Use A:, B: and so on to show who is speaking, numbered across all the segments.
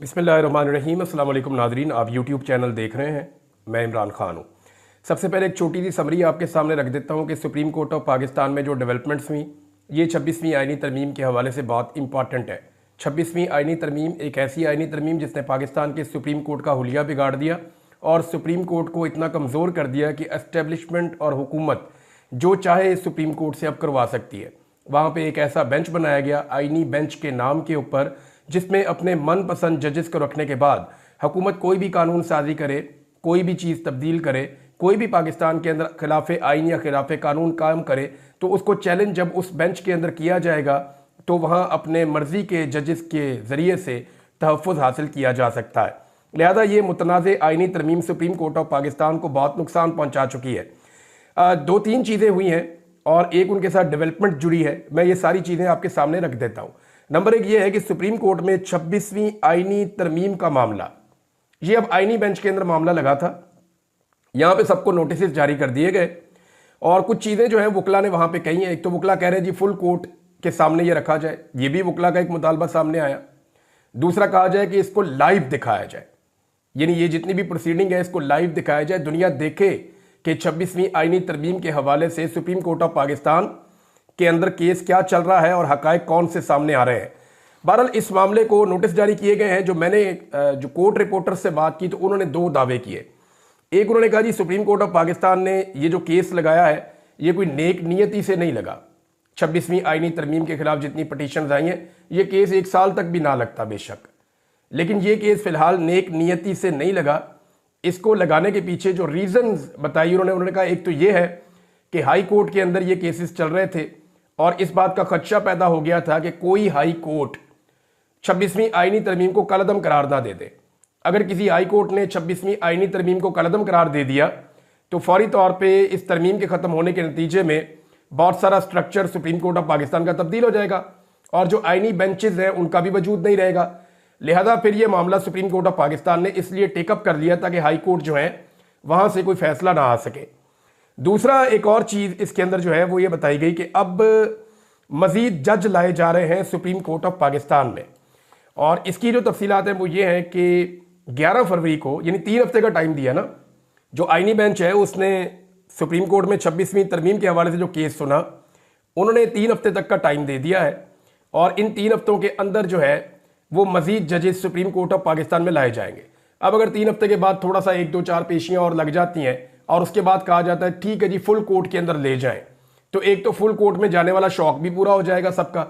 A: बिस्मिल्लाहिर्रहमानिर्रहीम। अस्सलाम वालेकुम नाज़रीन, आप यूट्यूब चैनल देख रहे हैं। मैं इमरान खान हूँ। सबसे पहले एक छोटी सी समरी आपके सामने रख देता हूँ कि सुप्रीम कोर्ट ऑफ पाकिस्तान में जो डेवलपमेंट्स हुई, ये 26वीं आइनी तरमीम के हवाले से बहुत इंपॉर्टेंट है। 26वीं आइनी तरमीम एक ऐसी आइनी तरमीम जिसने पाकिस्तान के सुप्रीम कोर्ट का हुलिया बिगाड़ दिया और सुप्रीम कोर्ट को इतना कमज़ोर कर दिया कि एस्टेब्लिशमेंट और हुकूमत जो चाहे सुप्रीम कोर्ट से अब करवा सकती है। वहाँ पे एक ऐसा बेंच बनाया गया आइनी बेंच के नाम के ऊपर, जिसमें अपने मनपसंद जजेस को रखने के बाद हुकूमत कोई भी कानून साजी करे, कोई भी चीज़ तब्दील करे, कोई भी पाकिस्तान के अंदर खिलाफ आइन या खिलाफ कानून काम करे तो उसको चैलेंज जब उस बेंच के अंदर किया जाएगा तो वहाँ अपने मर्जी के जजेस के ज़रिए से तहफ़्फ़ुज़ हासिल किया जा सकता है। लिहाजा ये मुतनाज़ आइनी तरमीम सुप्रीम कोर्ट ऑफ पाकिस्तान को बहुत नुकसान पहुँचा चुकी है। दो तीन चीज़ें हुई हैं और एक उनके साथ डेवलपमेंट जुड़ी है। मैं ये सारी चीज़ें आपके सामने रख देता हूँ। नंबर एक ये है कि सुप्रीम कोर्ट में 26वीं आइनी तरमीम का मामला, ये अब आइनी बेंच के अंदर मामला लगा था। यहाँ पे सबको नोटिस जारी कर दिए गए और कुछ चीज़ें जो है वकला ने वहाँ पे कही हैं। एक तो वकला कह रहे हैं जी फुल कोर्ट के सामने ये रखा जाए, ये भी वकला का एक मुतालबा सामने आया। दूसरा कहा जाए कि इसको लाइव दिखाया जाए, यानी ये जितनी भी प्रोसीडिंग है इसको लाइव दिखाया जाए, दुनिया देखे कि 26वीं आइनी तरमीम के हवाले से सुप्रीम कोर्ट ऑफ पाकिस्तान के अंदर केस क्या चल रहा है और हकायक कौन से सामने आ रहे हैं। बहरहाल इस मामले को नोटिस जारी किए गए हैं। जो मैंने जो कोर्ट रिपोर्टर से बात की तो उन्होंने दो दावे किए। एक उन्होंने कहा जी सुप्रीम कोर्ट ऑफ पाकिस्तान ने ये जो केस लगाया है ये कोई नेक नियति से नहीं लगा। 26वीं आइनी तरमीम के खिलाफ जितनी पटिशन आई हैं ये केस 1 साल तक भी ना लगता बेशक, लेकिन ये केस फिलहाल नेक नियति से नहीं लगा। इसको लगाने के पीछे जो रीजंस बताई उन्होंने कहा एक तो ये है कि हाई कोर्ट के अंदर ये केसेस चल रहे थे और इस बात का खदशा पैदा हो गया था कि कोई हाई कोर्ट 26वीं आइनी तरमीम को कलअदम करार ना दे दे। अगर किसी हाई कोर्ट ने 26वीं आइनी तरमीम को कलअदम करार दे दिया तो फौरी तौर पे इस तरमीम के ख़त्म होने के नतीजे में बहुत सारा structure supreme court of Pakistan का तब्दील हो जाएगा और जो आइनी बेंचेज हैं उनका भी वजूद नहीं रहेगा। लिहाजा फिर ये मामला सुप्रीम कोर्ट ऑफ पाकिस्तान ने इसलिए टेकअप कर लिया ताकि हाई कोर्ट जो है वहाँ से कोई फैसला ना आ सके। दूसरा एक और चीज़ इसके अंदर जो है वो ये बताई गई कि अब मज़ीद जज लाए जा रहे हैं सुप्रीम कोर्ट ऑफ पाकिस्तान में और इसकी जो तफसीलात हैं वो ये हैं कि 11 फरवरी को, यानी 3 हफ्ते का टाइम दिया ना, जो आइनी बेंच है उसने सुप्रीम कोर्ट में 26वीं तरमीम के हवाले से जो केस सुना उन्होंने 3 हफ्ते तक का टाइम दे दिया है और इन 3 हफ्तों के अंदर जो है वो मज़ीद जजेस सुप्रीम कोर्ट ऑफ पाकिस्तान में लाए जाएंगे। अब अगर 3 हफ्ते के बाद थोड़ा सा 1-2-4 पेशियाँ और लग जाती हैं और उसके बाद कहा जाता है ठीक है जी फुल कोर्ट के अंदर ले जाएं, तो एक तो फुल कोर्ट में जाने वाला शौक भी पूरा हो जाएगा सबका,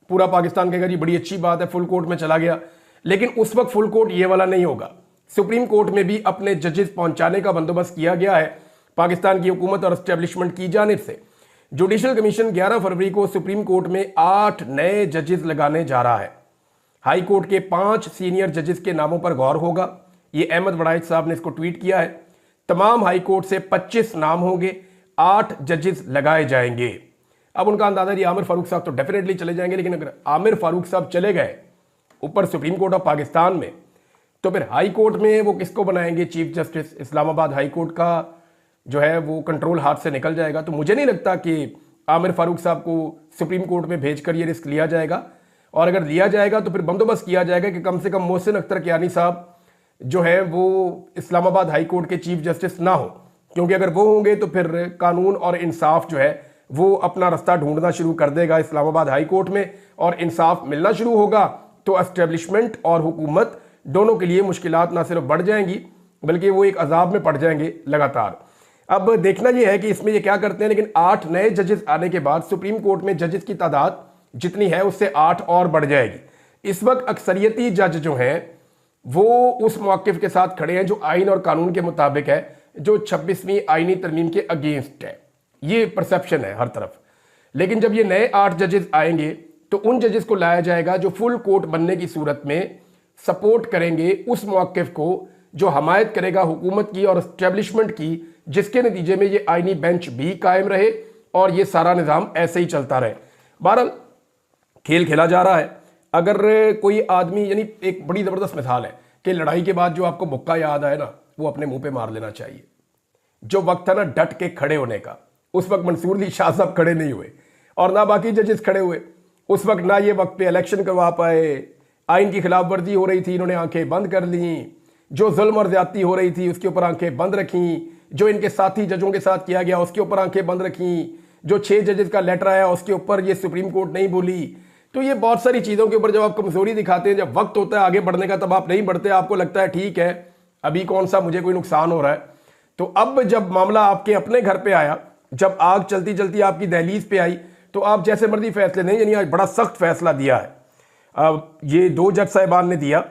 A: पूरा पाकिस्तान कहेगा जी बड़ी अच्छी बात है फुल कोर्ट में चला गया। लेकिन उस वक्त फुल कोर्ट ये वाला नहीं होगा। सुप्रीम कोर्ट में भी अपने जजेस पहुंचाने का बंदोबस्त किया गया है पाकिस्तान की हुकूमत और एस्टेब्लिशमेंट की जानिब से। जुडिशल कमीशन 11 फरवरी को सुप्रीम कोर्ट में 8 नए जजेस लगाने जा रहा है। हाई कोर्ट के 5 सीनियर जजेस के नामों पर गौर होगा। ये अहमद वड़ाइच साहब ने इसको ट्वीट किया है। तमाम हाई कोर्ट से 25 नाम होंगे, 8 जजेस लगाए जाएंगे। अब उनका अंदाजा जी आमिर फारूक साहब तो डेफिनेटली चले जाएंगे, लेकिन अगर आमिर फारूक साहब चले गए ऊपर सुप्रीम कोर्ट ऑफ पाकिस्तान में तो फिर हाई कोर्ट में वो किसको बनाएंगे chief justice. Islamabad high court का जो है वो कंट्रोल हाथ से निकल जाएगा। तो मुझे नहीं लगता कि आमिर फारूक साहब को सुप्रीम कोर्ट में भेज कर ये रिस्क लिया जाएगा और अगर लिया जाएगा तो फिर बंदोबस्त किया जाएगा कि कम से कम मोहसिन अख्तर कियानी साहब जो है वो इस्लामाबाद हाई कोर्ट के चीफ जस्टिस ना हो, क्योंकि अगर वो होंगे तो फिर कानून और इंसाफ जो है वो अपना रास्ता ढूंढना शुरू कर देगा इस्लामाबाद हाई कोर्ट में और इंसाफ मिलना शुरू होगा तो एस्टेब्लिशमेंट और हुकूमत दोनों के लिए मुश्किलात ना सिर्फ बढ़ जाएंगी बल्कि वो एक अजाब में पड़ जाएंगे लगातार। अब देखना ये है कि इसमें ये क्या करते हैं, लेकिन 8 नए जजेस आने के बाद सुप्रीम कोर्ट में जजेस की तादाद जितनी है उससे 8 और बढ़ जाएगी। इस वक्त अक्सरियती जज जो हैं वो उस मौक़िफ़ के साथ खड़े हैं जो आइन और कानून के मुताबिक है, जो 26वीं आइनी तरमीम के अगेंस्ट है। ये परसेप्शन है हर तरफ। लेकिन जब ये नए 8 जजेस आएंगे तो उन जजेस को लाया जाएगा जो फुल कोर्ट बनने की सूरत में सपोर्ट करेंगे उस मौक़िफ़ को जो हमायत करेगा हुकूमत की और एस्टेब्लिशमेंट की, जिसके नतीजे में ये आइनी बेंच भी कायम रहे और ये सारा निज़ाम ऐसे ही चलता रहे। बहरहाल खेल खेला जा रहा है। अगर कोई आदमी, यानी एक बड़ी ज़बरदस्त मिसाल है कि लड़ाई के बाद जो आपको मुक्का याद आए ना वो अपने मुंह पे मार लेना चाहिए। जो वक्त था ना डट के खड़े होने का, उस वक्त मंसूर अली शाह साहब खड़े नहीं हुए और ना बाकी जजेस खड़े हुए। उस वक्त ना ये वक्त पे इलेक्शन करवा पाए, आइन की खिलाफ वर्जी हो रही थी, इन्होंने आंखें बंद कर ली। जो जुल्म और ज्यादती हो रही थी उसके ऊपर आंखें बंद रखी। जो इनके साथी जजों के साथ किया गया उसके ऊपर आंखें बंद रखी। जो 6 जजेस का लेटर आया उसके ऊपर ये सुप्रीम कोर्ट नहीं बोली। तो ये बहुत सारी चीज़ों के ऊपर जब आप कमजोरी दिखाते हैं, जब वक्त होता है आगे बढ़ने का, तब आप नहीं बढ़ते। आपको लगता है ठीक है अभी कौन सा मुझे कोई नुकसान हो रहा है। तो अब जब मामला आपके अपने घर पे आया, जब आग चलती चलती आपकी दहलीज पे आई, तो आप जैसे मर्जी फैसले नहीं, यानी आज बड़ा सख्त फैसला दिया है। अब ये 2 जज साहिबान ने दिया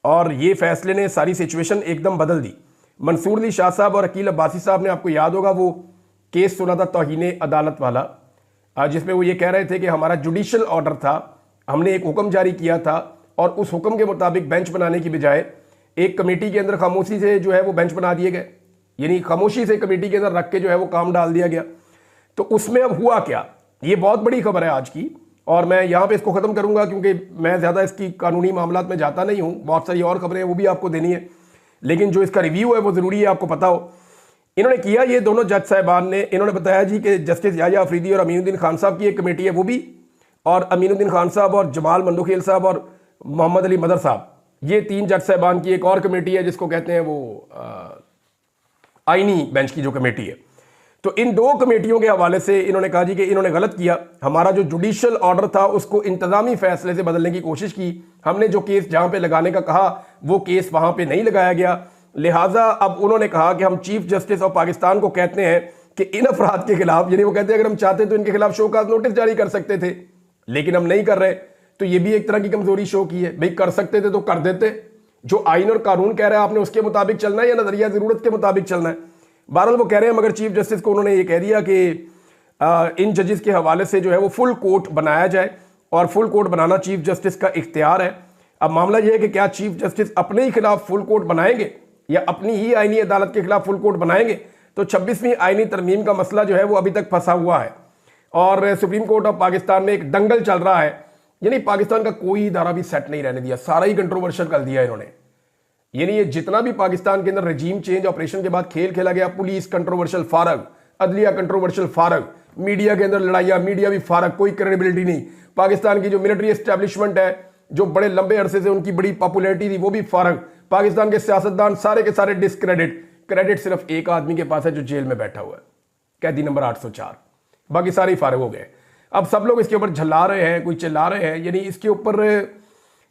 A: और ये फैसले ने सारी सिचुएशन एकदम बदल दी। मंसूर अली शाह साहब और अकील अब्बासी साहब ने, आपको याद होगा वो केस सुना था तौहीन अदालत वाला, जिसमें वो ये कह रहे थे कि हमारा जुडिशल ऑर्डर था, हमने एक हुक्म जारी किया था और उस हुक्म के मुताबिक बेंच बनाने की बजाय एक कमेटी के अंदर खामोशी से जो है वो बेंच बना दिए गए, यानी खामोशी से कमेटी के अंदर रख के जो है वो काम डाल दिया गया। तो उसमें अब हुआ क्या, ये बहुत बड़ी खबर है आज की, और मैं यहाँ पे इसको ख़त्म करूँगा क्योंकि मैं ज़्यादा इसकी कानूनी मामलात में जाता नहीं हूँ। बहुत सारी और खबरें वो भी आपको देनी है, लेकिन जो इसका रिव्यू है वो ज़रूरी है आपको पता हो। इन्होंने किया, ये दोनों जज साहिबान ने, इन्होंने बताया जी कि जस्टिस याह्या अफरीदी और अमीनुद्दीन खान साहब की एक कमेटी है वो भी, और अमीनुद्दीन खान साहब और जमाल मंदोखेल साहब और मोहम्मद अली मदर साहब, ये 3 जज साहिबान की एक और कमेटी है जिसको कहते हैं वो आईनी बेंच की जो कमेटी है। तो इन 2 कमेटियों के हवाले से इन्होंने कहा जी कि इन्होंने गलत किया, हमारा जो जुडिशल ऑर्डर था उसको इंतजामी फैसले से बदलने की कोशिश की, हमने जो केस जहां पे लगाने का कहा वो केस वहां पे नहीं लगाया गया। लिहाजा अब उन्होंने कहा कि हम चीफ जस्टिस ऑफ पाकिस्तान को कहते हैं कि इन अफराद के खिलाफ, यानी वो कहते हैं अगर हम चाहते तो इनके खिलाफ शोकाज नोटिस जारी कर सकते थे, लेकिन हम नहीं कर रहे। तो ये भी एक तरह की कमजोरी शो की है। भाई कर सकते थे तो कर देते, जो आइन और कानून कह रहा है आपने उसके मुताबिक चलना है या नजरिया जरूरत के मुताबिक चलना है। बहरहाल वो कह रहे हैं, मगर चीफ जस्टिस को उन्होंने ये कह दिया कि इन जजेस के हवाले से जो है वो फुल कोर्ट बनाया जाए, और फुल कोर्ट बनाना चीफ जस्टिस का इख्तियार है। अब मामला यह है कि क्या चीफ जस्टिस अपने ही खिलाफ फुल कोर्ट बनाएंगे या अपनी ही आईनी अदालत के खिलाफ फुल कोर्ट बनाएंगे। तो 26वीं आईनी तरमीम का मसला जो है वो अभी तक फंसा हुआ है, और सुप्रीम कोर्ट ऑफ पाकिस्तान में एक दंगल चल रहा है, यानी पाकिस्तान का कोई इदारा भी सेट नहीं रहने दिया, सारा ही कंट्रोवर्शियल कर दिया इन्होंने। यानी ये जितना भी पाकिस्तान के अंदर रजीम चेंज ऑपरेशन के बाद खेल खेला गया, पुलिस कंट्रोवर्शियल फारग, अदलिया कंट्रोवर्शियल फारग, मीडिया के अंदर लड़ाइयाँ, मीडिया भी फारग, कोई क्रेडिबिलिटी नहीं, पाकिस्तान की जो मिलिट्री एस्टेब्लिशमेंट है जो बड़े लंबे अरसे से उनकी बड़ी पॉपुलैरिटी थी वो भी फारग, पाकिस्तान के सियासतदान सारे के सारे डिस्क्रेडिट, क्रेडिट सिर्फ एक आदमी के पास है जो जेल में बैठा हुआ है, कैदी नंबर 804, बाकी सारे ही फारग हो गए। अब सब लोग इसके ऊपर झल्ला रहे हैं, कोई चिल्ला रहे हैं, यानी इसके ऊपर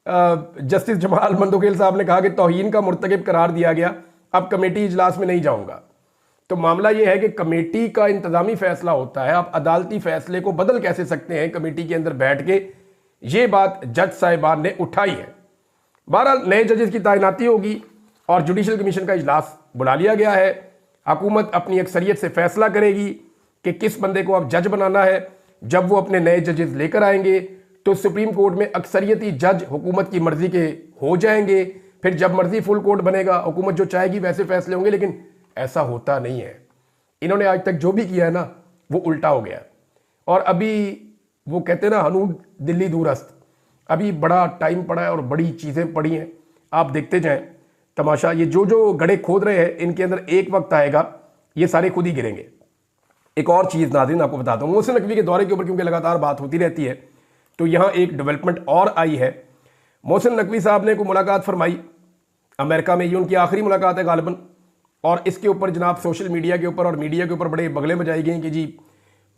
A: जस्टिस जमाल मंदोखेल साहब ने कहा कि तौहीन का मुर्तकिब करार दिया गया, अब कमेटी इजलास में नहीं जाऊंगा। तो मामला यह है कि कमेटी का इंतजामी फैसला होता है, आप अदालती फैसले को बदल कैसे सकते हैं कमेटी के अंदर बैठ के, ये बात जज साहिबान ने उठाई है। बहरहाल नए जजेस की तैनाती होगी और जुडिशल कमीशन का इजलास बुला लिया गया है। हुकूमत अपनी अक्सरियत से फैसला करेगी कि किस बंदे को अब जज बनाना है। जब वो अपने नए जजेस लेकर आएंगे तो सुप्रीम कोर्ट में अक्सरियती जज हुकूमत की मर्जी के हो जाएंगे, फिर जब मर्जी फुल कोर्ट बनेगा, हुकूमत जो चाहेगी वैसे फैसले होंगे। लेकिन ऐसा होता नहीं है, इन्होंने आज तक जो भी किया है ना वो उल्टा हो गया। और अभी वो कहते हैं ना हनून दिल्ली दूरस्त, अभी बड़ा टाइम पड़ा है और बड़ी चीज़ें पड़ी हैं, आप देखते जाएं तमाशा। ये जो जो गड्ढे खोद रहे हैं इनके अंदर एक वक्त आएगा ये सारे खुद ही गिरेंगे। एक और चीज़ नाज़रीन आपको बताता हूँ, मोहसिन नकवी के दौरे के ऊपर क्योंकि लगातार बात होती रहती है, तो यहाँ एक डेवलपमेंट और आई है। मोहसिन नकवी साहब ने कोई मुलाकात फरमाई अमेरिका में, ये उनकी आखिरी मुलाकात है गालिबन, और इसके ऊपर जनाब सोशल मीडिया के ऊपर और मीडिया के ऊपर बड़े बगले बजाई गई कि जी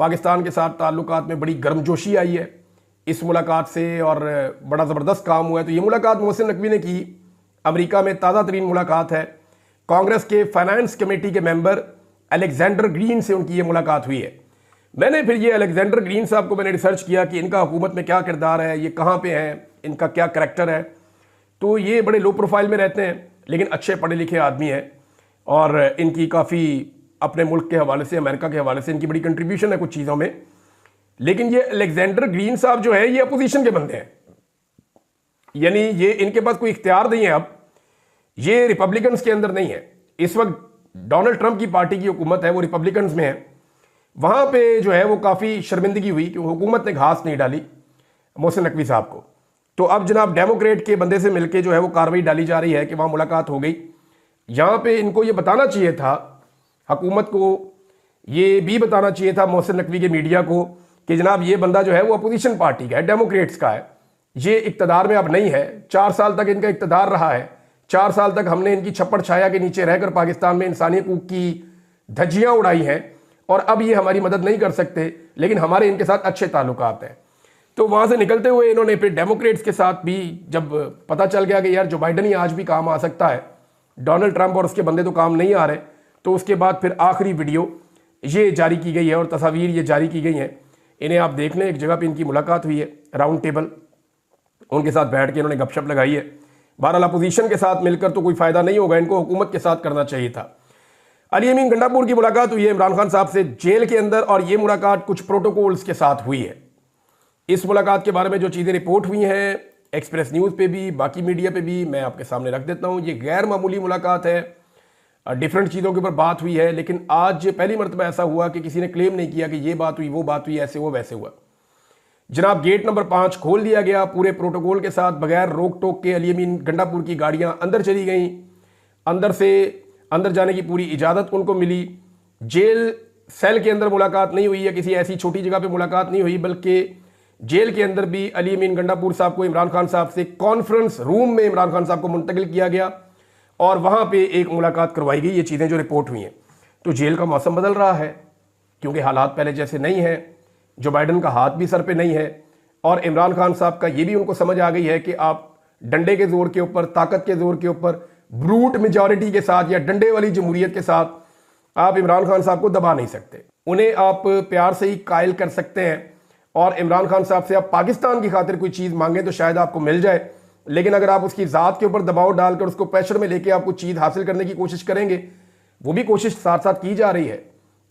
A: पाकिस्तान के साथ ताल्लुकात में बड़ी गर्मजोशी आई है इस मुलाकात से और बड़ा ज़बरदस्त काम हुआ है। तो ये मुलाकात मोहसिन नकवी ने की, अमेरिका में ताज़ा तरीन मुलाकात है। कांग्रेस के फाइनेंस कमेटी के मेंबर अलेक्जेंडर ग्रीन से उनकी ये मुलाकात हुई है। मैंने फिर ये अलेक्जेंडर ग्रीन साहब को मैंने रिसर्च किया कि इनका हुकूमत में क्या किरदार है, ये कहाँ पे हैं, इनका क्या करैक्टर है। तो ये बड़े लो प्रोफाइल में रहते हैं लेकिन अच्छे पढ़े लिखे आदमी हैं, और इनकी काफ़ी अपने मुल्क के हवाले से, अमेरिका के हवाले से इनकी बड़ी कंट्रीब्यूशन है कुछ चीज़ों में। लेकिन ये अलेक्जेंडर ग्रीन साहब जो है ये अपोजिशन के बंदे हैं, यानी ये इनके पास कोई इख्तियार नहीं है। अब ये रिपब्लिकन्स के अंदर नहीं है, इस वक्त डोनाल्ड ट्रंप की पार्टी की हुकूमत है, वो रिपब्लिकन्स में है। वहाँ पे जो है वो काफ़ी शर्मिंदगी हुई कि हुकूमत ने घास नहीं डाली मोहसिन नकवी साहब को। तो अब जनाब डेमोक्रेट के बंदे से मिलके जो है वो कार्रवाई डाली जा रही है कि वहाँ मुलाकात हो गई। यहाँ पे इनको ये बताना चाहिए था, हुकूमत को ये भी बताना चाहिए था मोहसिन नकवी के मीडिया को कि जनाब ये बंदा जो है वो अपोजिशन पार्टी का है, डेमोक्रेट्स का है, ये इक्तदार में अब नहीं है। 4 साल तक इनका इक्तदार रहा है, 4 साल तक हमने इनकी छप्पड़ छाया के नीचे रहकर पाकिस्तान में इंसानी हकूक की धज्जियां उड़ाई हैं, और अब ये हमारी मदद नहीं कर सकते, लेकिन हमारे इनके साथ अच्छे ताल्लुकात हैं। तो वहां से निकलते हुए इन्होंने फिर डेमोक्रेट्स के साथ भी, जब पता चल गया कि यार जो बाइडन ही आज भी काम आ सकता है, डोनाल्ड ट्रंप और उसके बंदे तो काम नहीं आ रहे, तो उसके बाद फिर आखिरी वीडियो ये जारी की गई है और तस्वीर ये जारी की गई हैं। इन्हें आप देख लें, एक जगह पे इनकी मुलाकात हुई है, राउंड टेबल, उनके साथ बैठ के इन्होंने गपशप लगाई है। बहरहाल अपोजिशन के साथ मिलकर तो कोई फायदा नहीं होगा, इनको हुकूमत के साथ करना चाहिए था। अली अमीन गंडापुर की मुलाकात हुई है इमरान खान साहब से जेल के अंदर, और ये मुलाकात कुछ प्रोटोकॉल्स के साथ हुई है। इस मुलाकात के बारे में जो चीज़ें रिपोर्ट हुई हैं एक्सप्रेस न्यूज़ पे भी, बाकी मीडिया पे भी, मैं आपके सामने रख देता हूँ। ये गैर मामूली मुलाकात है, डिफरेंट चीज़ों के ऊपर बात हुई है, लेकिन आज पहली मरतबा ऐसा हुआ कि किसी ने क्लेम नहीं किया कि ये बात हुई, वो बात हुई, ऐसे हुआ वैसे हुआ। जनाब गेट नंबर 5 खोल दिया गया पूरे प्रोटोकॉल के साथ, बगैर रोक टोक के अली अमीन गंडापुर की गाड़ियां अंदर चली गईं, अंदर से अंदर जाने की पूरी इजाज़त उनको मिली। जेल सेल के अंदर मुलाकात नहीं हुई है, किसी ऐसी छोटी जगह पे मुलाकात नहीं हुई, बल्कि जेल के अंदर भी अली अमीन गंडापुर साहब को इमरान खान साहब से कॉन्फ्रेंस रूम में इमरान खान साहब को मुंतकिल किया गया और वहां पे एक मुलाकात करवाई गई। ये चीज़ें जो रिपोर्ट हुई हैं, तो जेल का मौसम बदल रहा है क्योंकि हालात पहले जैसे नहीं है, जो बाइडन का हाथ भी सर पे नहीं है, और इमरान खान साहब का ये भी उनको समझ आ गई है कि आप डंडे के जोर के ऊपर, ताकत के जोर के ऊपर, ब्रूट मेजॉरिटी के साथ या डंडे वाली जमहूरियत के साथ आप इमरान खान साहब को दबा नहीं सकते। उन्हें आप प्यार से ही कायल कर सकते हैं, और इमरान खान साहब से आप पाकिस्तान की खातिर कोई चीज़ मांगें तो शायद आपको मिल जाए, लेकिन अगर आप उसकी ज़ात के ऊपर दबाव डालकर उसको प्रेशर में लेके आप कुछ चीज़ हासिल करने की कोशिश करेंगे, वो भी कोशिश साथ साथ की जा रही है।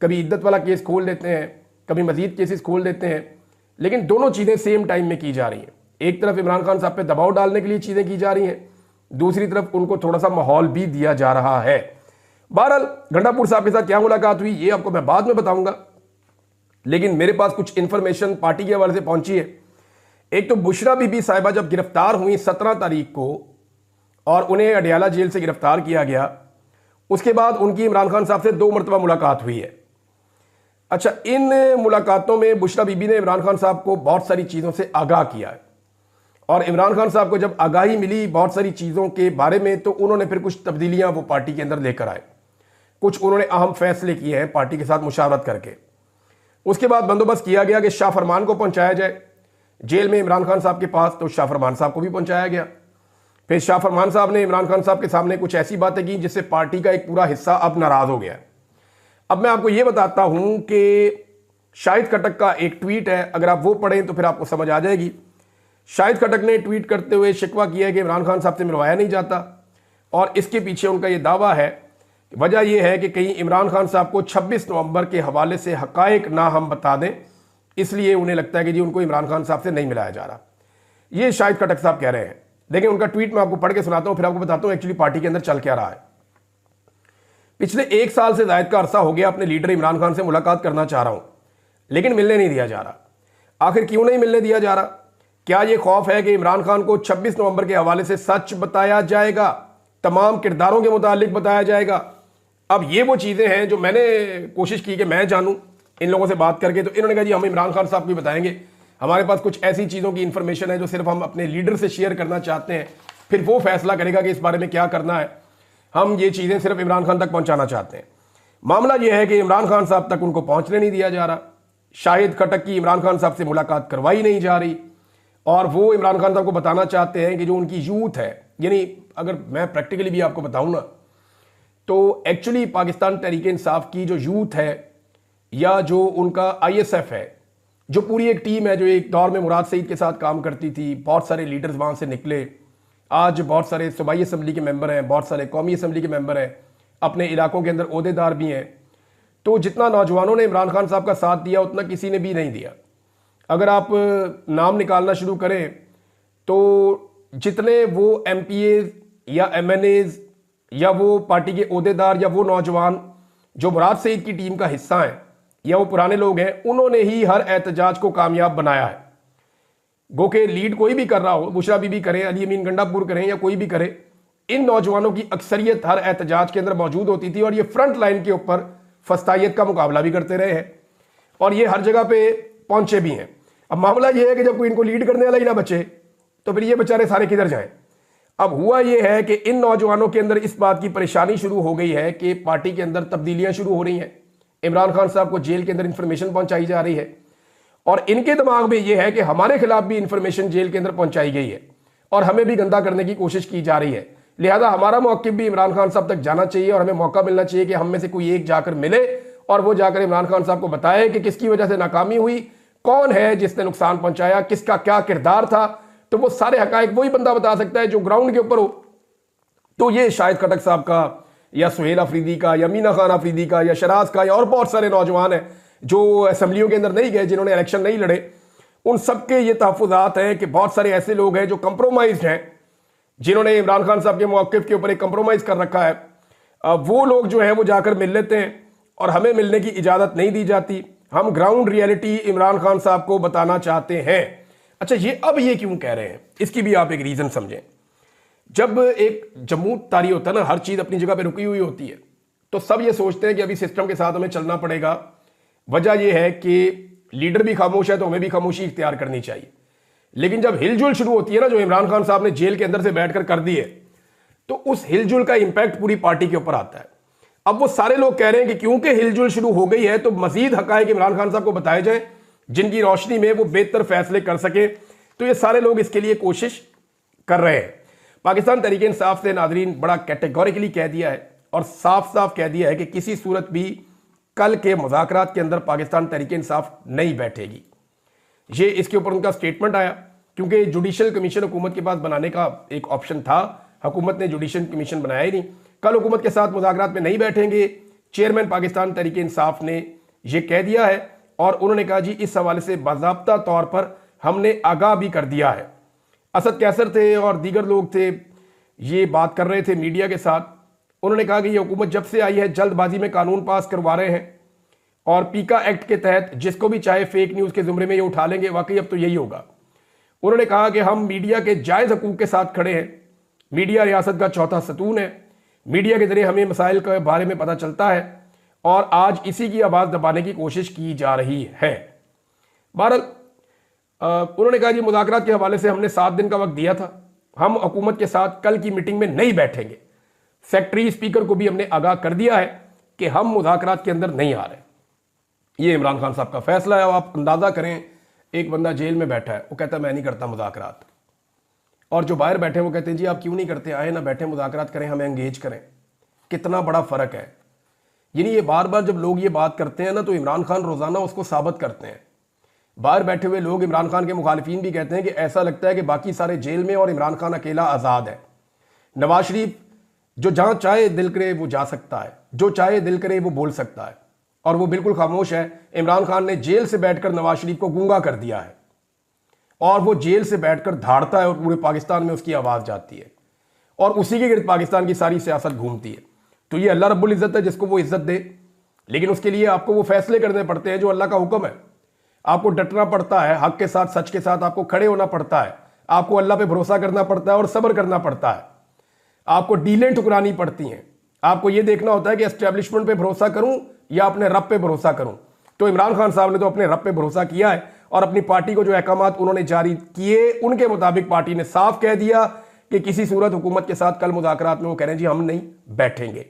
A: कभी इद्दत वाला केस खोल देते हैं, कभी मजीद केसेस खोल देते हैं, लेकिन दोनों चीज़ें सेम टाइम में की जा रही हैं। एक तरफ इमरान खान साहब पे दबाव डालने के लिए चीज़ें की जा रही हैं, दूसरी तरफ उनको थोड़ा सा माहौल भी दिया जा रहा है। बहरहाल गंडापुर साहब के साथ क्या मुलाकात हुई ये आपको मैं बाद में बताऊंगा, लेकिन मेरे पास कुछ इंफॉर्मेशन पार्टी के हवाले से पहुंची है। एक तो बुशरा बीबी साहिबा जब गिरफ्तार हुई 17 तारीख को और उन्हें अडियाला जेल से गिरफ्तार किया गया, उसके बाद उनकी इमरान खान साहब से 2 मरतबा मुलाकात हुई है। अच्छा, इन मुलाकातों में बुशरा बीबी ने इमरान खान साहब को बहुत सारी चीज़ों से आगाह किया है, और इमरान खान साहब को जब आगाही मिली बहुत सारी चीज़ों के बारे में, तो उन्होंने फिर कुछ तब्दीलियां वो पार्टी के अंदर लेकर आए, कुछ उन्होंने अहम फैसले किए हैं पार्टी के साथ मुशावरत करके। उसके बाद बंदोबस्त किया गया कि शाह फरमान को पहुंचाया जाए जेल में इमरान खान साहब के पास, तो शाह फरमान साहब को भी पहुंचाया गया। फिर शाह फरमान साहब ने इमरान खान साहब के सामने कुछ ऐसी बातें की जिससे पार्टी का एक पूरा हिस्सा अब नाराज हो गया। अब मैं आपको यह बताता हूं कि शाहिद खटक का एक ट्वीट है, अगर आप वो पढ़ें तो फिर आपको समझ आ जाएगी। शाहिद खटक ने ट्वीट करते हुए शिकवा किया है कि इमरान खान साहब से मिलवाया नहीं जाता, और इसके पीछे उनका यह दावा है, वजह यह है कि कहीं इमरान खान साहब को 26 नवंबर के हवाले से हकायक ना हम बता दें, इसलिए उन्हें लगता है कि जी उनको इमरान खान साहब से नहीं मिलाया जा रहा। ये शाहिद खटक साहब कह रहे हैं। देखिए उनका ट्वीट मैं आपको पढ़ के सुनाता हूं, फिर आपको बताता हूं एक्चुअली पार्टी के अंदर चल क्या रहा है। पिछले 1 साल से जायद का अरसा हो गया अपने लीडर इमरान खान से मुलाकात करना चाह रहा हूं, लेकिन मिलने नहीं दिया जा रहा। आखिर क्यों नहीं मिलने दिया जा रहा? क्या यह खौफ है कि इमरान खान को 26 नवंबर के हवाले से सच बताया जाएगा, तमाम किरदारों के मुतालिक बताया जाएगा? अब ये वो चीज़ें हैं जो मैंने कोशिश की कि मैं जानूं इन लोगों से बात करके, तो इन्होंने कहा जी हम इमरान खान साहब को बताएंगे, हमारे पास कुछ ऐसी चीज़ों की इंफॉर्मेशन है जो सिर्फ हम अपने लीडर से शेयर करना चाहते हैं, फिर वो फैसला करेगा कि इस बारे में क्या करना है, हम ये चीज़ें सिर्फ इमरान खान तक पहुंचाना चाहते हैं। मामला यह है कि इमरान खान साहब तक उनको पहुंचने नहीं दिया जा रहा। शाहिद खटक की इमरान खान साहब से मुलाकात करवाई नहीं जा रही, और वो इमरान खान साहब को बताना चाहते हैं कि जो उनकी यूथ है, यानी अगर मैं प्रैक्टिकली भी आपको बताऊं ना, तो एक्चुअली पाकिस्तान तहरीक इंसाफ की जो यूथ है या जो उनका ISF है, जो पूरी एक टीम है जो एक दौर में मुराद सईद के साथ काम करती थी, बहुत सारे लीडर्स वहाँ से निकले, आज बहुत सारे सूबाई असम्बली के मेंबर हैं, बहुत सारे कौमी असम्बली के मेंबर हैं, अपने इलाकों के अंदर ओहदेदार भी हैं। तो जितना नौजवानों ने इमरान खान साहब का साथ दिया उतना किसी ने भी नहीं दिया। अगर आप नाम निकालना शुरू करें तो जितने वो MPAs या MNAs या वो पार्टी के ओहदेदार या वो नौजवान जो मुराद सईद की टीम का हिस्सा हैं या वो पुराने लोग हैं, उन्होंने ही हर एहतजाज को कामयाब बनाया है। गो के लीड कोई भी कर रहा हो, बुशरा बीबी करें, अली अमीन गंडापुर करें या कोई भी करे, इन नौजवानों की अक्सरियत हर एहतजाज के अंदर मौजूद होती थी, और ये फ्रंट लाइन के ऊपर फस्तायत का मुकाबला भी करते रहे हैं, और ये हर जगह पे पहुंचे भी हैं। अब मामला ये है कि जब कोई इनको लीड करने वाला ही ना बचे तो फिर ये बेचारे सारे किधर जाएं। अब हुआ ये है कि इन नौजवानों के अंदर इस बात की परेशानी शुरू हो गई है कि पार्टी के अंदर तब्दीलियां शुरू हो रही हैं। इमरान खान साहब को जेल के अंदर इंफॉर्मेशन पहुंचाई जा रही है और इनके दिमाग में यह है कि हमारे खिलाफ भी इंफॉर्मेशन जेल के अंदर पहुंचाई गई है और हमें भी गंदा करने की कोशिश की जा रही है। लिहाजा हमारा मौक़िफ़ भी इमरान खान साहब तक जाना चाहिए और हमें मौका मिलना चाहिए कि हम में से कोई एक जाकर मिले और वो जाकर इमरान खान साहब को बताए कि किसकी वजह से नाकामी हुई, कौन है जिसने नुकसान पहुंचाया, किसका क्या किरदार था। तो वो सारे हकायक वही बंदा बता सकता है जो ग्राउंड के ऊपर हो। तो ये शाहिद खटक साहब का या सुहेल अफरीदी का या मीना खान अफरीदी का या शराज का या और बहुत सारे नौजवान हैं जो असम्बलियों के अंदर नहीं गए, जिन्होंने इलेक्शन नहीं लड़े, उन सबके ये तहफ़्फ़ुज़ात हैं कि बहुत सारे ऐसे लोग हैं जो कंप्रोमाइज़ हैं, जिन्होंने इमरान खान साहब के मौक़िफ़ के ऊपर एक कंप्रोमाइज़ कर रखा है। वो लोग जो है वो जाकर मिल लेते हैं और हमें मिलने की इजाज़त नहीं दी जाती। हम ग्राउंड रियलिटी इमरान खान साहब को बताना चाहते हैं। अच्छा, ये क्यों कह रहे हैं, इसकी भी आप एक रीज़न समझें। जब एक जम्मू तारी होता है ना, हर चीज़ अपनी जगह पे रुकी हुई होती है, तो सब ये सोचते हैं कि अभी सिस्टम के साथ हमें चलना पड़ेगा। वजह यह है कि लीडर भी खामोश है तो हमें भी खामोशी इख्तियार करनी चाहिए। लेकिन जब हिलजुल शुरू होती है ना, जो इमरान खान साहब ने जेल के अंदर से बैठकर कर दी है, तो उस हिलजुल का इंपैक्ट पूरी पार्टी के ऊपर आता है। अब वो सारे लोग कह रहे हैं कि क्योंकि हिलजुल शुरू हो गई है तो मजीद हकायक इमरान खान साहब को बताए जाएं जिनकी रोशनी में वो बेहतर फैसले कर सके। तो ये सारे लोग इसके लिए कोशिश कर रहे हैं। पाकिस्तान तहरीक इंसाफ से नाजरीन बड़ा कैटेगोरिकली कह दिया है और साफ साफ कह दिया है कि किसी सूरत भी कल के मुज़ाकरात के अंदर पाकिस्तान तहरीक इंसाफ नहीं बैठेगी। ये इसके ऊपर उनका स्टेटमेंट आया क्योंकि जुडिशल कमीशन हुकूमत के पास बनाने का एक ऑप्शन था, हुकूमत ने जुडिशल कमीशन बनाया ही नहीं। कल हुकूमत के साथ मुज़ाकरात में नहीं बैठेंगे, चेयरमैन पाकिस्तान तहरीक इंसाफ ने यह कह दिया है और उन्होंने कहा जी इस हवाले से बाज़ाब्ता तौर पर हमने आगाह भी कर दिया है। असद कैसर थे और दीगर लोग थे, ये बात कर रहे थे मीडिया के साथ। उन्होंने कहा कि ये हुकूमत जब से आई है जल्दबाजी में कानून पास करवा रहे हैं और पीका एक्ट के तहत जिसको भी चाहे फेक न्यूज़ के ज़ुमरे में ये उठा लेंगे। वाकई अब तो यही होगा। उन्होंने कहा कि हम मीडिया के जायज़ हकूक़ के साथ खड़े हैं। मीडिया रियासत का चौथा सतून है। मीडिया के जरिए हमें मसाइल के बारे में पता चलता है और आज इसी की आवाज़ दबाने की कोशिश की जा रही है। बहरहाल उन्होंने कहा जी मुज़ाकरात के हवाले से हमने 7 दिन का वक्त दिया था, हम हुकूमत के साथ कल की मीटिंग में नहीं बैठेंगे। सेक्रेटरी स्पीकर को भी हमने आगाह कर दिया है कि हम मुज़ाकरात के अंदर नहीं आ रहे। ये इमरान खान साहब का फैसला है। आप अंदाज़ा करें, एक बंदा जेल में बैठा है, वो कहता है मैं नहीं करता मुज़ाकरात, और जो बाहर बैठे हैं वो कहते हैं जी आप क्यों नहीं करते, आए ना बैठे मुज़ाकरात करें, हमें एंगेज करें। कितना बड़ा फ़र्क है। यानी ये बार बार जब लोग ये बात करते हैं ना तो इमरान खान रोज़ाना उसको साबित करते हैं। बाहर बैठे हुए लोग इमरान खान के मुखालिफिन भी कहते हैं कि ऐसा लगता है कि बाकी सारे जेल में और इमरान खान अकेला आज़ाद है। नवाज शरीफ जो जहाँ चाहे दिल करे वो जा सकता है, जो चाहे दिल करे वो बोल सकता है, और वो बिल्कुल खामोश है। इमरान खान ने जेल से बैठकर नवाज शरीफ को गूंगा कर दिया है और वो जेल से बैठकर धाड़ता है और पूरे पाकिस्तान में उसकी आवाज़ जाती है और उसी के गिर्द पाकिस्तान की सारी सियासत घूमती है। तो ये अल्लाह रब्बुल इज़्ज़त है जिसको वो इज़्ज़त दे, लेकिन उसके लिए आपको वो फैसले करने पड़ते हैं जो अल्लाह का हुक्म है। आपको डटना पड़ता है, हक के साथ सच के साथ आपको खड़े होना पड़ता है, आपको अल्लाह पे भरोसा करना पड़ता है और सब्र करना पड़ता है। आपको डीलें ठुकरानी पड़ती हैं। आपको ये देखना होता है कि एस्टेब्लिशमेंट पे भरोसा करूं या अपने रब पे भरोसा करूं। तो इमरान खान साहब ने तो अपने रब पे भरोसा किया है और अपनी पार्टी को जो अहकामात उन्होंने जारी किए उनके मुताबिक पार्टी ने साफ कह दिया कि किसी सूरत हुकूमत के साथ कल मुज़ाकरात में वो कह रहे हैं जी हम नहीं बैठेंगे।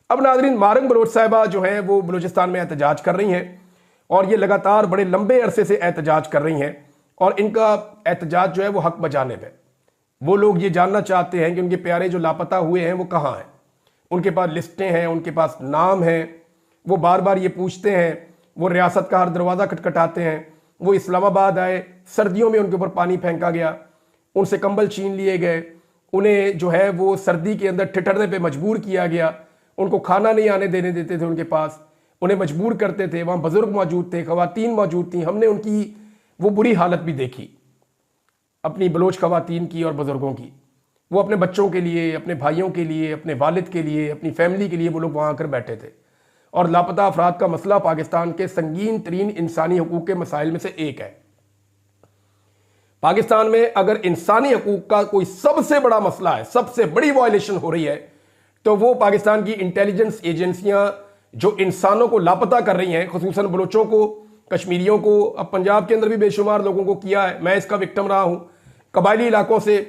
A: अब नाज़रीन, मारंग बलोच साहिबा जो हैं वो बलूचिस्तान में एहतजाज कर रही हैं और ये लगातार बड़े लंबे अरसे से एहतजाज कर रही हैं और इनका एहतजाज जो है वो हक बजाने पे। वो लोग ये जानना चाहते हैं कि उनके प्यारे जो लापता हुए हैं वो कहाँ हैं। उनके पास लिस्टें हैं, उनके पास नाम हैं। वो बार बार ये पूछते हैं, वो रियासत का हर दरवाज़ा खटखटाते हैं। वो इस्लामाबाद आए, सर्दियों में उनके ऊपर पानी फेंका गया, उनसे कंबल छीन लिए गए, उन्हें जो है वो सर्दी के अंदर ठिठरने पे मजबूर किया गया। उनको खाना नहीं आने देने देते थे उनके पास, उन्हें मजबूर करते थे। वहाँ बुजुर्ग मौजूद थे, ख़वातीन मौजूद थी। हमने उनकी वो बुरी हालत भी देखी, अपनी बलोच ख़वातीन की और बुज़ुर्गों की। वो अपने बच्चों के लिए, अपने भाइयों के लिए, अपने वालिद के लिए, अपनी फैमिली के लिए वो लोग वहाँ आकर बैठे थे। और लापता अफराद का मसला पाकिस्तान के संगीन तरीन इंसानी हकूक़ के मसाइल में से एक है। पाकिस्तान में अगर इंसानी हकूक़ का कोई सबसे बड़ा मसला है, सबसे बड़ी वायलेशन हो रही है, तो वो पाकिस्तान की इंटेलिजेंस एजेंसियाँ जो इंसानों को लापता कर रही हैं, खुसूसन बलोचों को, कश्मीरियों को, अब पंजाब के अंदर भी बेशुमार लोगों को किया है। मैं इसका विक्टिम रहा हूँ। कबायली इलाकों से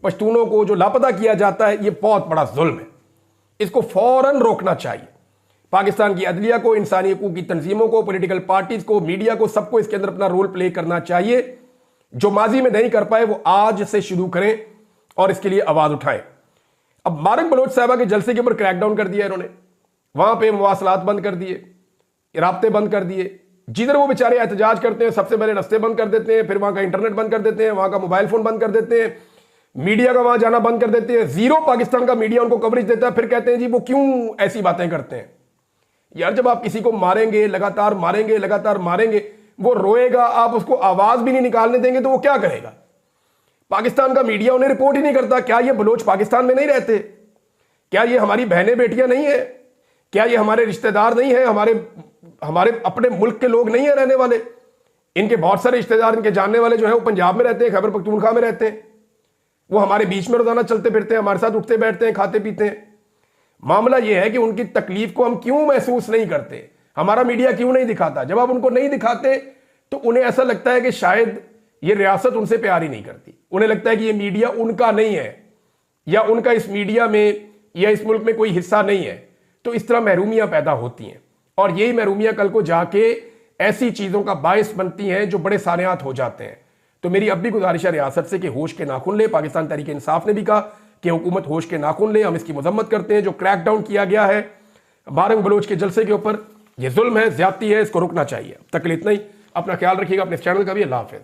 A: पश्तूनों को जो लापता किया जाता है, ये बहुत बड़ा जुल्म है। इसको फौरन रोकना चाहिए। पाकिस्तान की अदलिया को, इंसानी हकूक की तंजीमों को, पॉलिटिकल पार्टीज को, मीडिया को, सबको इसके अंदर अपना रोल प्ले करना चाहिए। जो माजी में नहीं कर पाए वो आज से शुरू करें और इसके लिए आवाज उठाएं। अब मारक बलोच साहबा के जलसे के ऊपर क्रैकडाउन कर दिया इन्होंने, वहां पे मवासलात बंद कर दिए, राब्ते बंद कर दिए। जिधर वो बेचारे एहतजाज करते हैं सबसे पहले रस्ते बंद कर देते हैं, फिर वहां का इंटरनेट बंद कर देते हैं, वहां का मोबाइल फोन बंद कर देते हैं, मीडिया का वहां जाना बंद कर देते हैं। जीरो पाकिस्तान का मीडिया उनको कवरेज देता है। फिर कहते हैं जी वो क्यों ऐसी बातें करते हैं। यार जब आप किसी को मारेंगे, लगातार मारेंगे, लगातार मारेंगे, वो रोएगा, आप उसको आवाज भी नहीं निकालने देंगे तो वो क्या करेगा। पाकिस्तान का मीडिया उन्हें रिपोर्ट ही नहीं करता। क्या ये बलोच पाकिस्तान में नहीं रहते? क्या ये हमारी बहनें बेटियां नहीं है? क्या ये हमारे रिश्तेदार नहीं है? हमारे अपने मुल्क के लोग नहीं है रहने वाले? इनके बहुत सारे रिश्तेदार, इनके जानने वाले जो है वो पंजाब में रहते हैं, खैबर पख्तूनख्वा में रहते हैं। वो हमारे बीच में रोजाना चलते फिरते हैं, हमारे साथ उठते बैठते हैं, खाते पीते हैं। मामला यह है कि उनकी तकलीफ को हम क्यों महसूस नहीं करते, हमारा मीडिया क्यों नहीं दिखाता। जब आप उनको नहीं दिखाते तो उन्हें ऐसा लगता है कि शायद ये रियासत उनसे प्यार ही नहीं करती। उन्हें लगता है कि ये मीडिया उनका नहीं है, या उनका इस मीडिया में या इस मुल्क में कोई हिस्सा नहीं है। तो इस तरह महरूमियां पैदा होती हैं, और यही महरूमियां कल को जाके ऐसी चीजों का बायस बनती हैं जो बड़े सानियात हो जाते हैं। तो मेरी अब भी गुजारिश है रियासत से कि होश के नाखून ले। पाकिस्तान तहरीक इंसाफ ने भी कहा कि हुकूमत होश के नाखून ले, हम इसकी मजम्मत करते हैं। जो क्रैकडाउन किया गया है मारक बलोच के जलसे के ऊपर, यह जुल्म है, ज्यादती है, इसको रुकना चाहिए। अब तक के लिए इतना ही। अपना ख्याल रखिएगा, अपने चैनल का भी। अल्लाह हाफिज़।